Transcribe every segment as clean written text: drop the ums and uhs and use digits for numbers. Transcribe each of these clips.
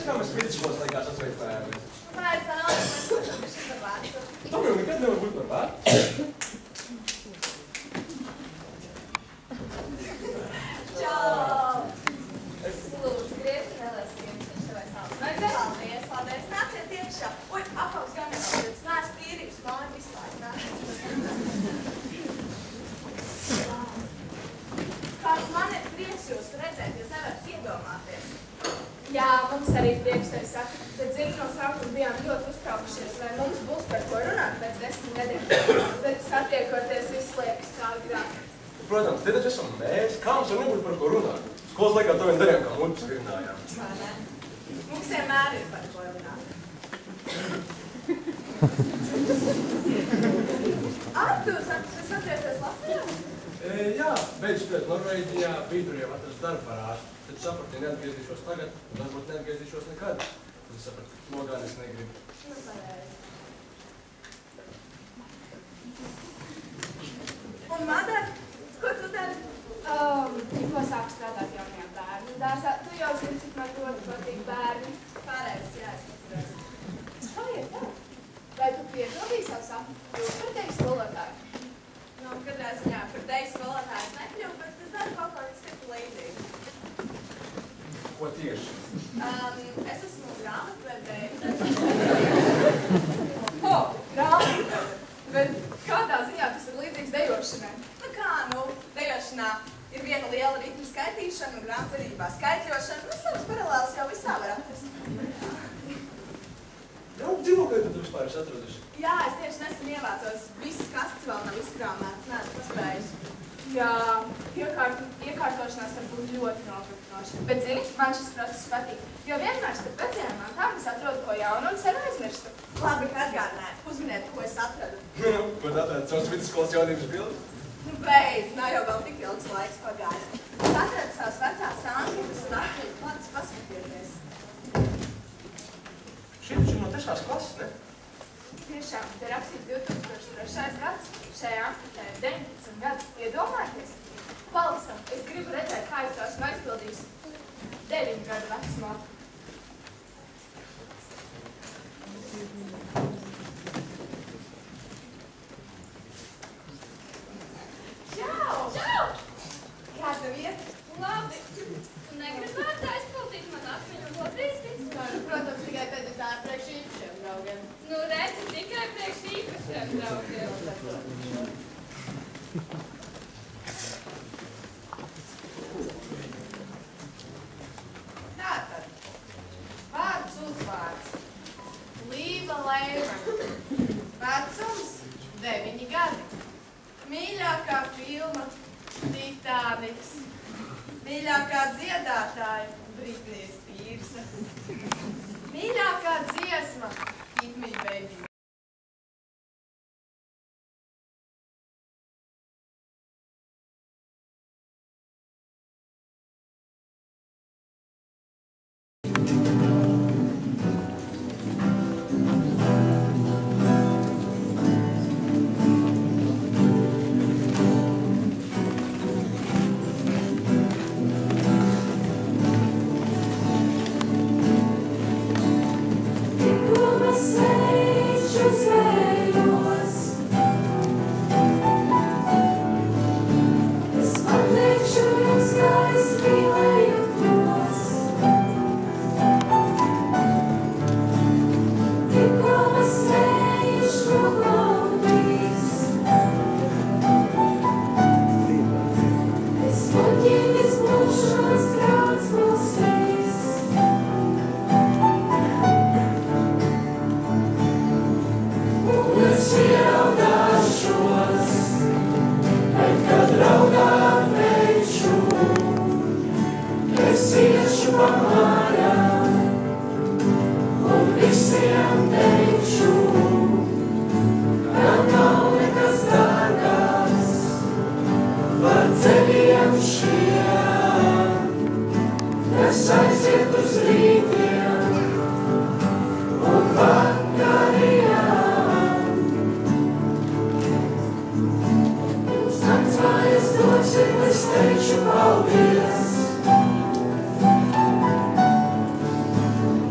kā mēs vidusskolas laikā sasveicinājāmies? Nē, es tā nav, mēs esam bišķi par vārdu. Tam jau nekad nevar būt par vārdu. Čau! Lūdzu, grieži vēlēs jums, viņš tevai sauc. Paldies, paldies. Nāciet iekšā. Ui, apaugs gan nevaldiet. Nāc tīrības, māja vispār. Kāds man ir prieks jūs redzēt, jūs nevarat iedomāties. Jā, mums arī prieks tevi saka, bet zini, no sākuma bijām ļoti uztraukušies, vai mums būs par ko runāt pēc 10 nedēļām, bet satiekoties viss liekas kā agrāk. Protams, te taču esam mēs. Kā mums var nebūt par ko runāt? Skolas laikā to vien darījām, kā muļpus virinājām. Vai ne? Mums vienmēr ir par ko runāt. Artur, tu atgriezies Latvijā? Jā, beidz studēt Norvēģijā, biju tur jau atrast darbu par ārstu. Tad sapratu, ja neatgriezīšos tagad, un varbūt neatgriezīšos nekad. Tad es sapratu, nogāni es negribu. Nu, pareizi. Un Madara, ko tu dari? Tikko sāku strādāt jaunajā bērnu dārzā. Tu jau zini, cik man ļoti patīk bērni. Pareizi, jā, es atceros. Kā ir tā? Vai tu piedodīji savu sapni? Kļūt par tevi skolotāju? Nu, katrā ziņā par tevi skolotājs nekļuvu, bet es daru kaut ko citu līdzīgu. Ko tieši? Es esmu grāmatvedēja. Grāmatvedēja? Bet kādā ziņā tas ir līdzīgs dejošanai? Nu kā, dejošanā ir viena liela ritmu skaitīšana un grāmatvedībā skaitļošana. Nu, savas paralēlas jau visā var atrast. Jauki dzīvokļi, tad tu vispār esi atraduši. Jā, es tieši nesen ievācos. Visas kastes vēl nav izkrāmētas, neesmu paspējis. Jā, iekārtošanās var būt ļoti nopratinoša. Bet, zini, man šis process patīk, jo vienmēr starp vecajām mantām es atrodu ko jaunu un sen aizmirstu. Labi, ka atgādināji. Uzminiet, ko es atradu. Ko tu atradi savas vidusskolas jaunības bildes? Nu, beidz, nav jau vēl tik ilgs laiks pagājis. Es atradu savas vecās anketas un atklāju plats paskatieties. Šī taču ir no 3. klases, ne? Tiešām, te rakstīts 2003. gads. Šajā anketē ir 19 gadi. Iedomājieties? Palasam, es gribu redzēt, kā es to esmu aizpildījis 9 gadu vecumā. Čau! Čau! Kā tev iet? Labi. Tu negribētu aizpildīt man atmiņu godrīsti? Protams, tikai tad ir tā priekš īpašiem draugiem. Nu, redzi, tikai priekš īpašiem draugiem. Tātad, vārds uzvārds. Līva Leimana. Vecums 9 gadi. Mīļākā filma Titaniks. Mīļākā dziedātāja Britnija Spīrsa. Mīļākā dziesma Hit Me Baby.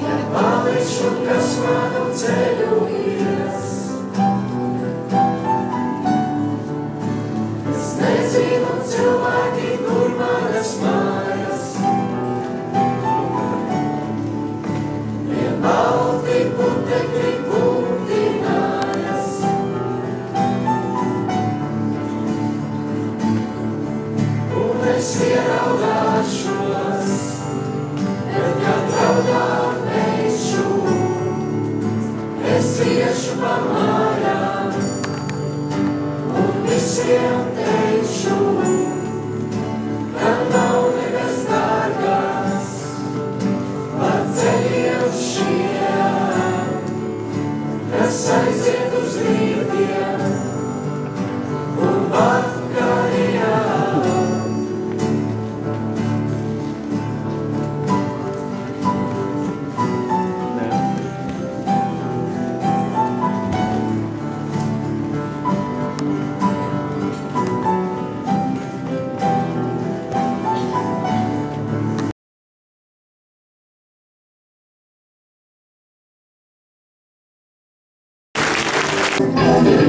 Ja kas manu ceļu ies. Es nezinu cilvēki, kur manas mājas. Vien balti putekļi pūtinājas. Un es ieraugāšos, bet kad raudāt nešu, es iešu pa mājām un visiem teikšu, ka nav nekas dārgāks par ceļiem šiem, kas aiziet uz rītiem un vakarījām.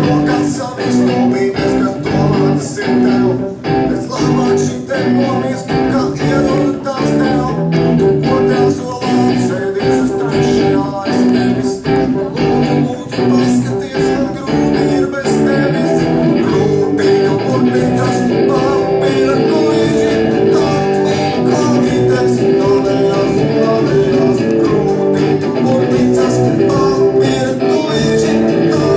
Rokas jau izpildīties, kas domātas ir tev. Es labāk šitiem nomiestu, kā ierodās tev. Tu otrā solā sēdies uz trešajā aiz tevis. Lūdzu, paskaties, man grūti ir bez tevis. Grūti, ka burtnīcas papīra kuīži, tātmī klātītes, tādējās. Grūti, ka burtnīcas papīra kuīži, tādējās.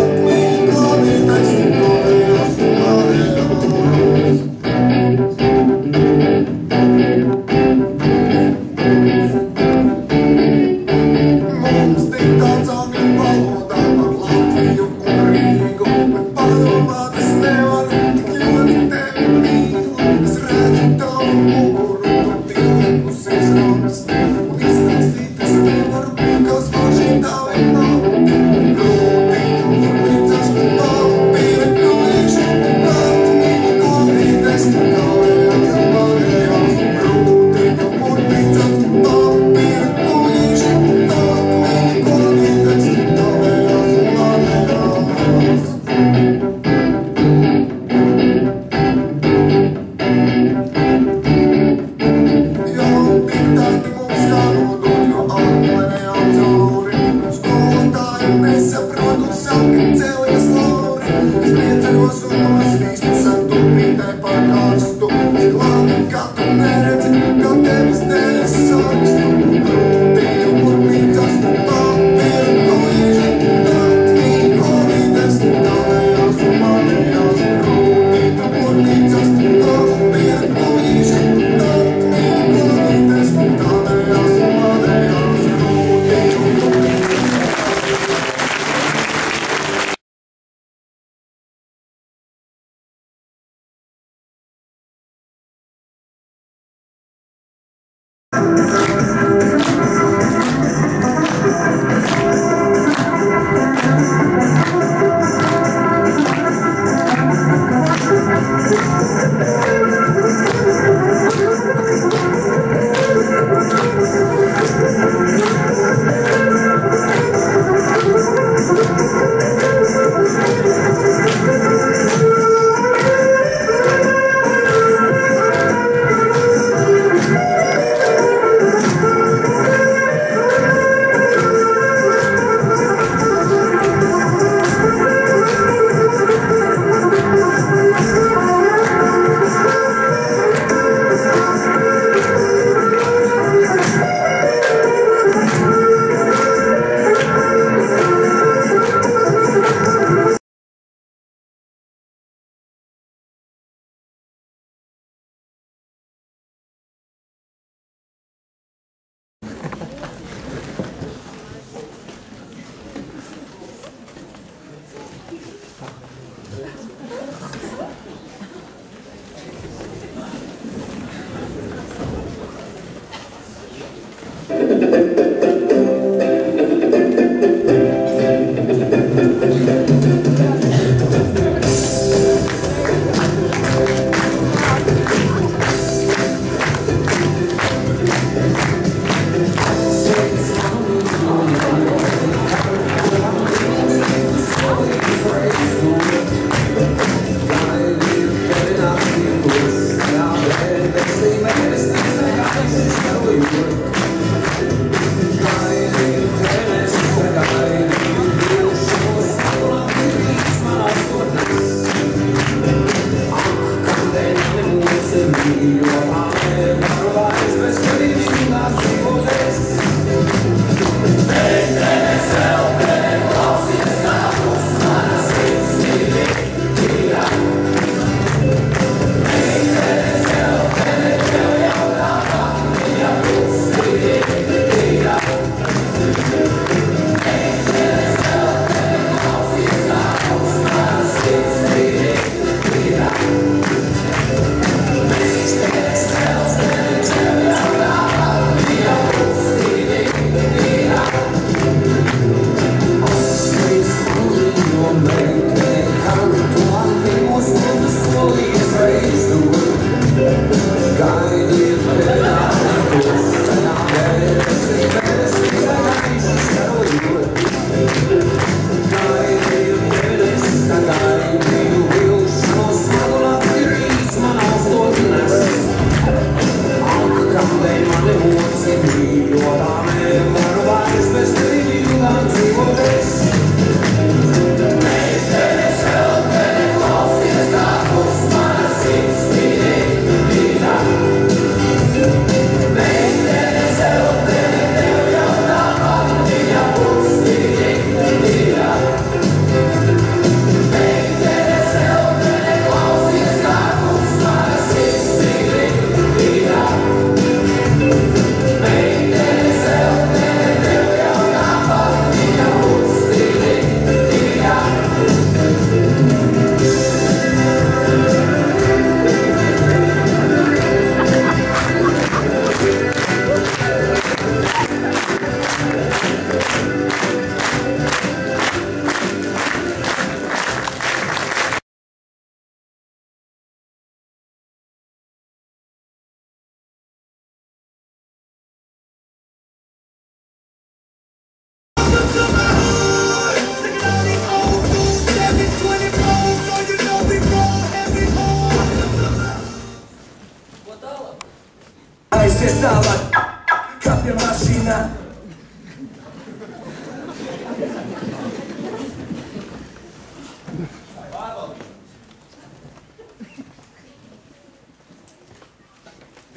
mašīnā.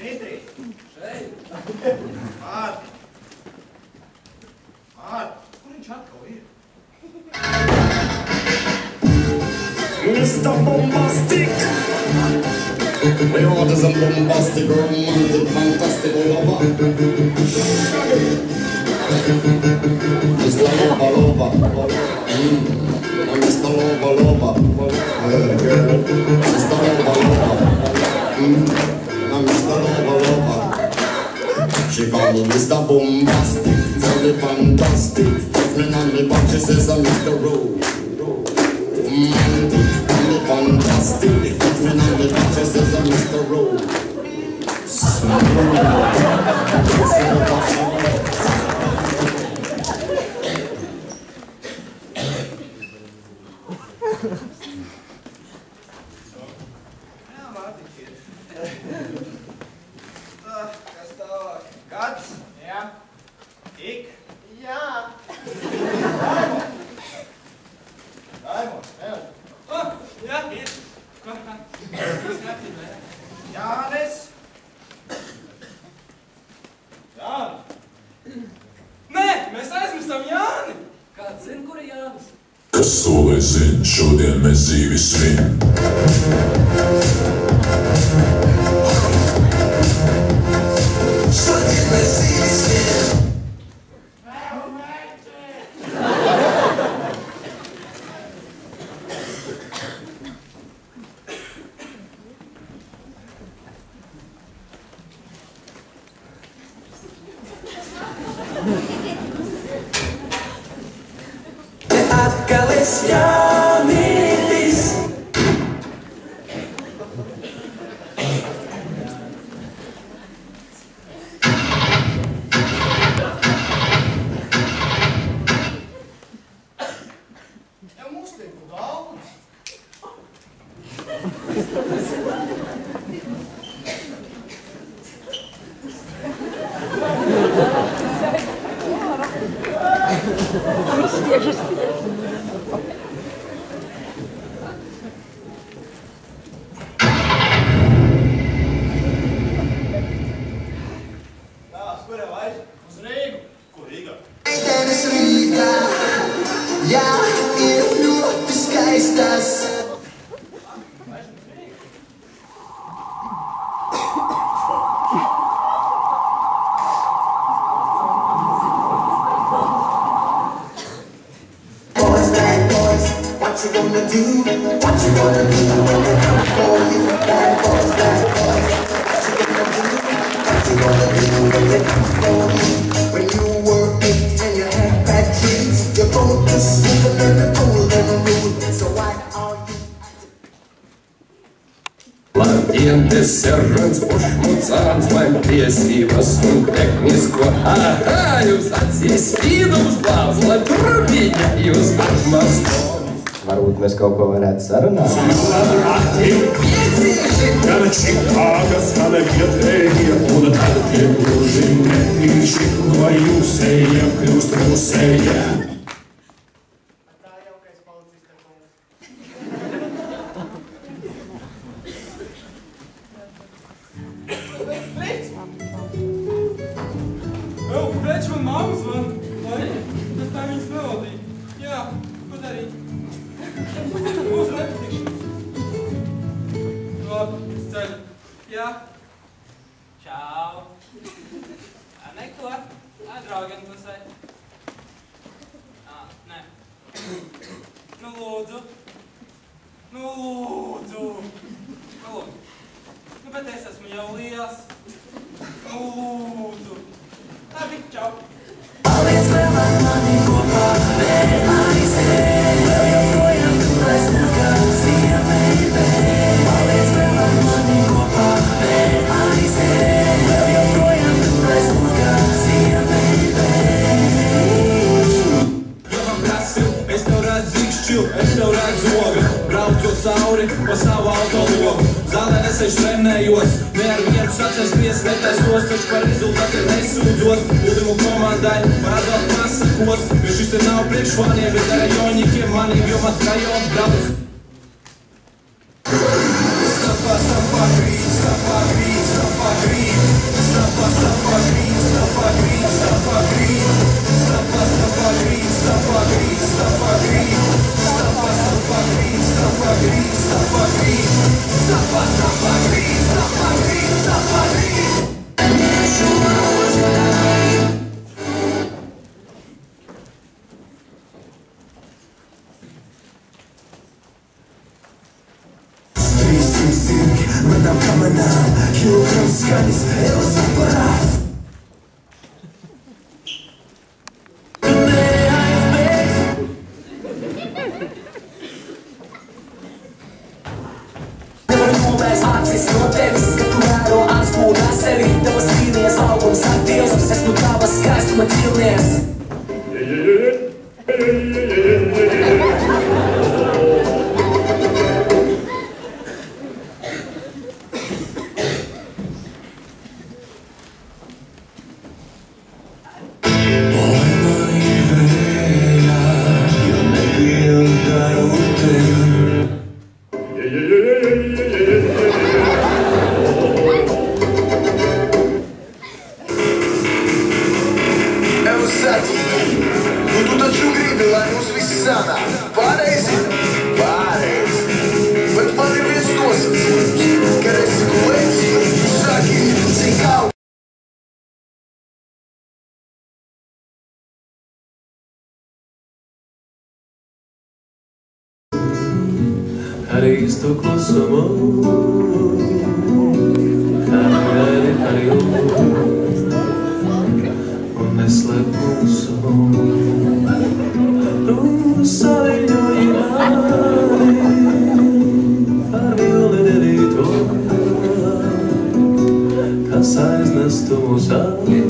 Dmitri! Šeit! Mārti! Mārti! Kur viņš atkal ir? Mr. Bombastic! We order some bombastic, romantic, fantastic lover. Mr. Lover, Mr. Lover, girl. Mr. Lover, Mr. Lover. She call me Mr. Bombastic, very fantastic. Touch me on the back, she says I'm Mr. Romantic, fantastic. Touch me on the back, she says I'm Mr. Kas tālāk? Gads? Jā. Tik? Jā. Daimons, jā. Jā, ir. Jānis? Jāni? Nē, mēs aizmirstam Jāni! Kāds zina, kur ir Jānis? Kas to lai zina, šodien mēs dzīvi svin. Šodien mēs dzīvi svin. Atkal es Jānītis. Ja mums tiek daudz. Meitenes Rīgā, jā, ir ļoti skaistas. Boys, bad boys, what you gonna do? What you gonna do when they come for you? Bad boys, what you gonna do? What you gonna do when they come for you? When you were 8 and you had bad dreams, you go to sleep and learn the golden rule. So why are you Labdienas servants, pušmucāns, man tiesības un tehnisko. Aha, jūs acīs spīdums glāzla trubiņa, jūs atmastos. Varbūt mēs kaut ko varētu sarunāt? Gan Čikāgas, gan vietējie, un tad tie gluži netīši no jūsējiem kļūst mūsējie. Tā jaukais policista kungs. Flits! Flits, man mamma zvan. Vai? Tas tā viņas melodija. Jā, ko darīt? Mūsu nepatikšanas. Labi, es ceļu. Jā. Čau. Neko. Draugiem pusē. Nē. Nu lūdzu. Nu lūdzu. Nu bet es esmu jau liels. Nu lūdzu. Labi, čau. Paliec vēl ar mani kopā, vēl aizē. Vēl joprojām tu esmu kāds ziemēbē. Paliec vēl ar mani kopā, vēl aizē. Vēl joprojām tu esmu kāds ziemēbē. Ja man prasi, es tev redzu ikšķilu, es tev redzu ogu. Braucot cauri pa savu autologu. Zālēnes ceļš trenējos. Ne ar vienu sacensties netaisos, taču par rezultātiem nesūdzos. Ultimu komandai par atbalstu pasakos, jo šis te nav priekšvāniem, bet ar joņikiem maniem, jo mans rajons brauc. Stapā, stapā, grīt, stapā, grīt, stapā, grīt. Stapā, stapā, grīt, stapā, grīt, stapā, grīt. Stapā, stapā, grīt, stapā, grīt, stapā, grīt. Stapā, stapā, grīt, stapā, grīt, stapā, grīt. Stapā, stapā, grīt, stapā, grīt, stapā, grīt. Manām kamanām, kilograms skaņas, Elas aparāts. Tu neaizbēgs. Nevar novērst acis no tevis, kad tu vēro atspūdā sevi. Tavas līnijas augums atdievs, esmu tavas skaistuma ķilnieks. Arī īstu klusumu, kā gaidi par jūru, un neslēp mūsu. Tu saviņoji mani par vilni devīto, kas aiznestu mūs abus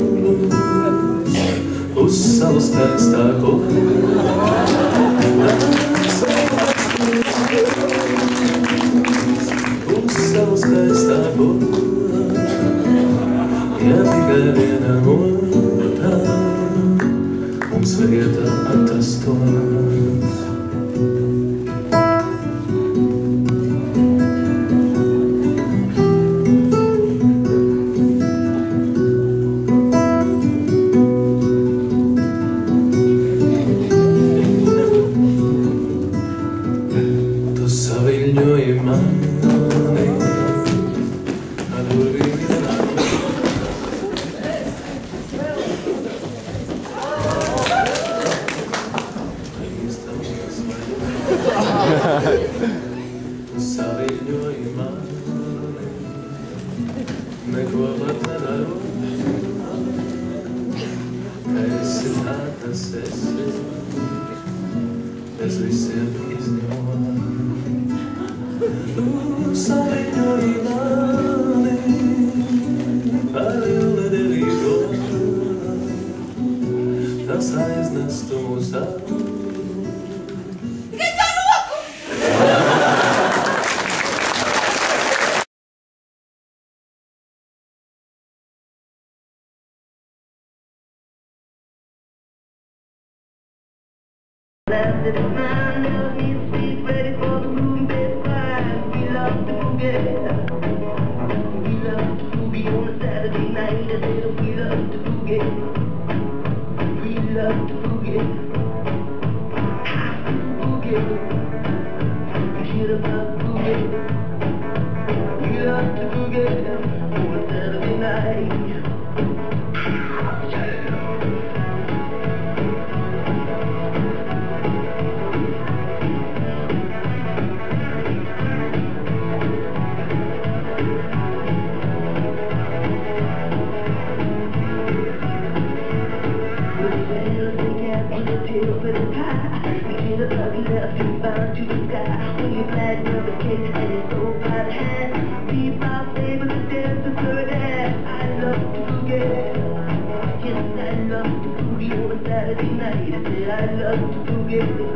uz savu skaistāko. Savu skaistāko, ja tikai vienam otrā mums vieta atrastos. Tu saviļņoji mani Tu saviļņoji mani, neko pat nedaru, ka esi tā, kas esi, bez visiem izņemot. Tu saviļņoji mani, par vilni devīto, tas aiznestu mūs abus. Left it behind, left me sweet, ready for the room bed fire. We love to boogie. We love to boogie on a Saturday night. I said we love to boogie. We love to boogie. Boogie. Forget about boogie. We love to boogie on a Saturday night. I love to forget.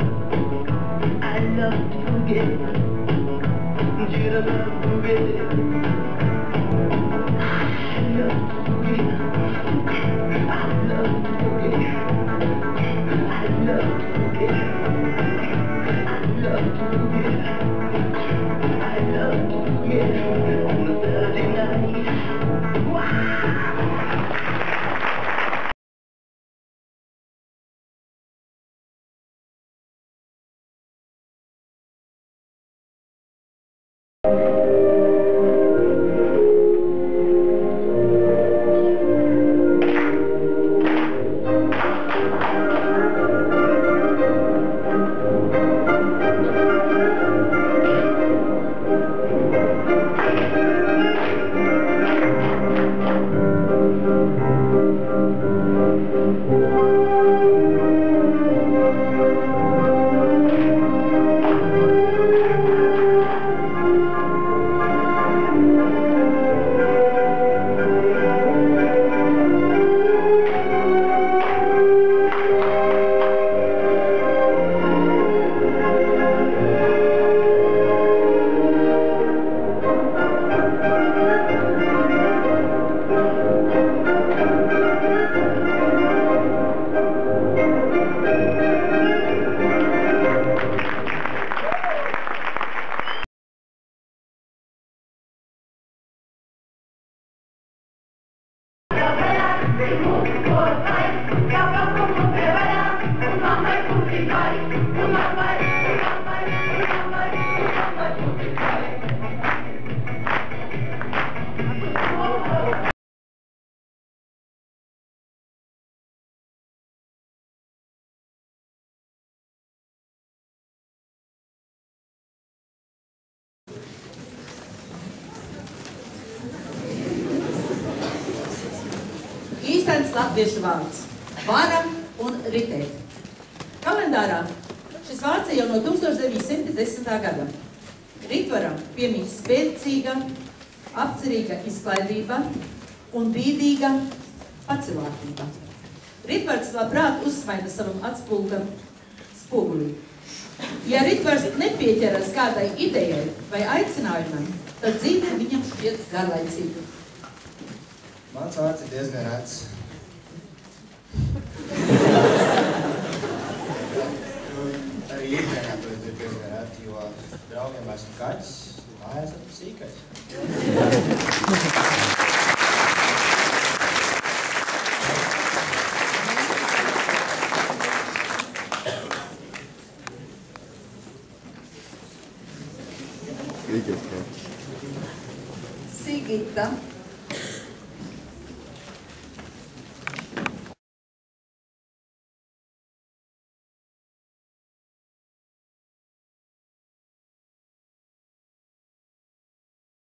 īstenis latviešu vārds – vara un ritēt. Kalendārā šis vārds jau no 1910. gada. Ritvaram piemīst spēcīga, apcerīga izklaidība un bīdīga pacilātība. Ritvards labprāt uzsmaida savam atspulgam spogulī. Ja Ritvars nepieķeras kādai idejai vai aicinājumam, tad dzīve viņam šķiet garlaicīga. Mans vārds ir diezgan rets. Arī ikdienā tur ir diezgan reti, jo draugiem esmu kaķis, mājās esmu sīkais. Sigita.